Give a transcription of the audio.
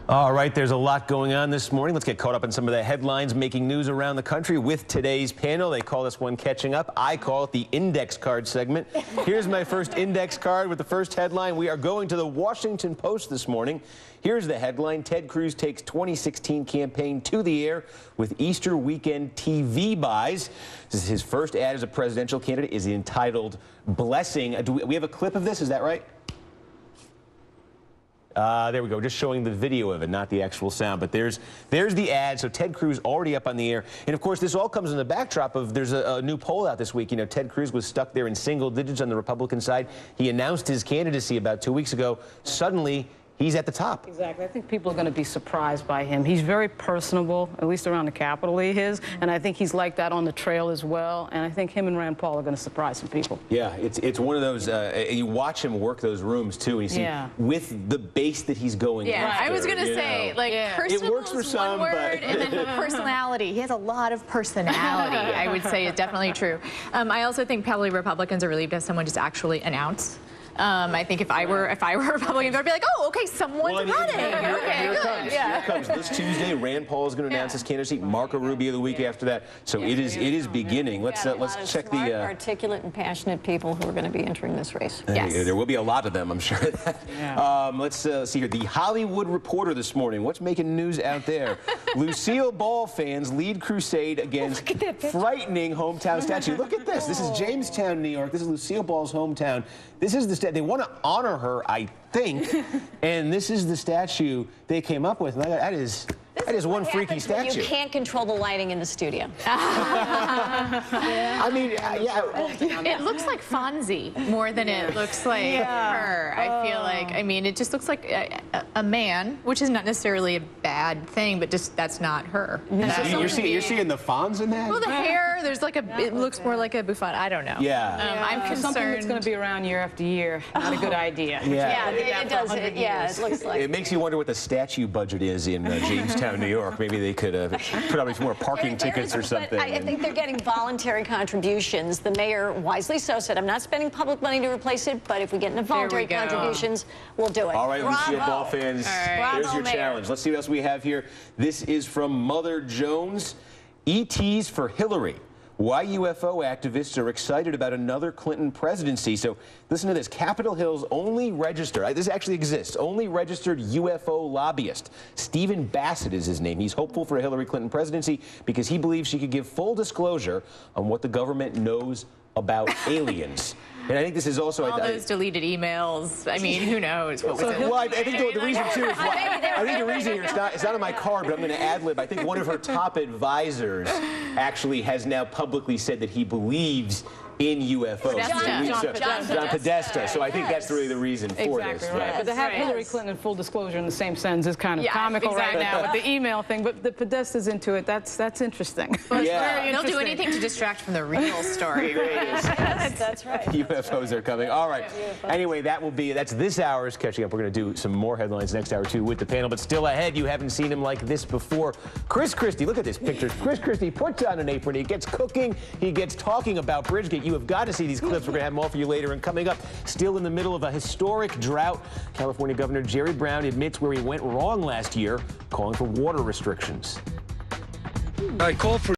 All right, there's a lot going on this morning. Let's get caught up on some of the headlines making news around the country with today's panel. They call this one Catching Up. I call it the index card segment. Here's my first index card with the first headline. We are going to the Washington Post this morning. Here's the headline. Ted Cruz takes 2016 campaign to the air with Easter weekend TV buys. This is his first ad as a presidential candidate. Is entitled Blessing. Do we have a clip of this? Is that right? There we go, just showing the video of it, not the actual sound. But there's the ad. So Ted Cruz already up on the air. And of course, this all comes in the backdrop of there's a new poll out this week. You know, Ted Cruz was stuck there in single digits on the Republican side. He announced his candidacy about 2 weeks ago. Suddenly, he's at the top. Exactly. I think people are going to be surprised by him. He's very personable, at least around the Capitol he is, and I think he's like that on the trail as well, and I think him and Rand Paul are going to surprise some people. Yeah, it's one of those, you watch him work those rooms, too, and you see with the base that he's going after. I was going to say, like, personable it works for is some, one word, and then personality. He has a lot of personality, I would say is definitely true. I also think probably Republicans are relieved to have someone just actually announce. I think if I were a Republican, I'd be like, oh, okay, someone's running. Here comes this Tuesday. Rand Paul is going to announce his candidacy. Marco Rubio the week after that. So it is beginning. Let's check the articulate and passionate people who are going to be entering this race. There will be a lot of them, I'm sure. Let's see here. The Hollywood Reporter this morning. What's making news out there? Lucille Ball fans lead crusade against frightening hometown statue. Look at this. This is Jamestown, New York. This is Lucille Ball's hometown. This is the they want to honor her, I think, and this is the statue they came up with. That is one freaky statue. You can't control the lighting in the studio. I mean, it looks like Fonzie more than it looks like her. I feel like, I mean, it just looks like a man, which is not necessarily a bad thing, but just that's not her. You're seeing the Fonz in that? Well, the hair, there's like it looks more like a bouffant. I don't know. I'm concerned. Something that's going to be around year after year. Not a good idea. It does. It looks like. It makes you wonder what the statue budget is in Jamestown, New York. Maybe they could put on some more parking tickets or something. I think they're getting voluntary contributions. The mayor, wisely so, said, I'm not spending public money to replace it, but if we get enough voluntary contributions, we'll do it. All right, Lucille Ball fans, there's your challenge. Let's see what else we have here. This is from Mother Jones. ETs for Hillary. Why UFO activists are excited about another Clinton presidency. So listen to this. Capitol Hill's only registered, this actually exists, only registered UFO lobbyist. Stephen Bassett is his name. He's hopeful for a Hillary Clinton presidency because he believes she could give full disclosure on what the government knows about aliens. And I think this is also all those deleted emails. I mean, who knows what was in Well, I think the reason too is I think the reason here it's not on my card, but I'm going to ad-lib. I think one of her top advisors actually has now publicly said that he believes in UFOs. John Podesta. So I think that's really the reason for this. Right. But to have Hillary Clinton in full disclosure in the same sentence is kind of comical right now with the email thing. But the Podesta's into it. That's interesting. Well, they'll do anything to distract from the real story. That's right. UFOs are coming. All right. Anyway, that's this hour's Catching Up. We're going to do some more headlines next hour too with the panel. But still ahead, you haven't seen him like this before. Chris Christie. Look at this picture. Chris Christie puts on an apron. He gets cooking. He gets talking about Bridgegate. You have got to see these clips. We're going to have them all for you later. And coming up, still in the middle of a historic drought, California Governor Jerry Brown admits where he went wrong last year, calling for water restrictions. I call for